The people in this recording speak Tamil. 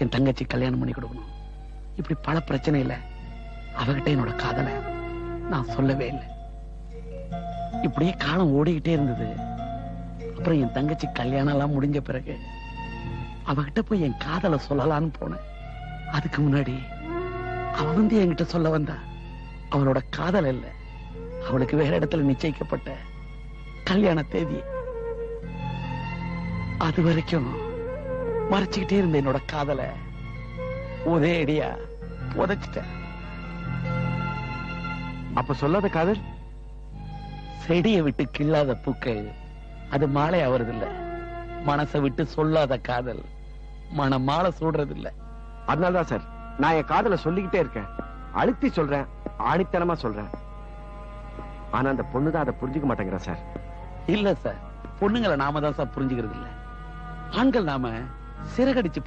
என் தங்கச்சி கல்யாணம் பண்ணி கொடுக்கணும். இப்படி பல பிரச்சனை இல்ல. அவகிட்ட என்னோட காதலை நான் சொல்லவே இல்லை. இப்படியே காலம் ஓடிக்கிட்டே இருந்தது. அப்புறம் என் தங்கச்சி கல்யாணம் எல்லாம் முடிஞ்ச பிறகு அவகிட்ட போய் என் காதலை சொல்லலான்னு போனேன். அதுக்கு முன்னாடி அவ வந்து என்கிட்ட சொல்ல வந்தா அவளோட காதல் இல்ல, அவளுக்கு வேற இடத்துல நிச்சயிக்கப்பட்ட கல்யாண தேதி. அது வரைக்கும் மறைச்சுக்கிட்டே இருந்த என்னோட காதலை ஒரே அடியா புதைச்சிட்டேன். அப்ப சொல்லாத காதல்? செடியை விட்டு கிள்ளாத பூக்கள் அது மாலை ஆவறதில்ல. மனசை விட்டு சொல்லாத காதல் மன மாலை சூடுறது இல்ல. அதனாலதான் சார் நான் என் காதலை சொல்லிக்கிட்டே இருக்கேன். அழுத்தி சொல்றேன், ஆணித்தனமா சொல்றேன். ஆனா அந்த பொண்ணுதான் அதை புரிஞ்சுக்க மாட்டேங்கிற சார். இல்ல சார், பொண்ணுங்களை நாம தான் சார் புரிஞ்சுக்கிறது இல்ல. ஆண்கள் நாம சிறகடிச்சு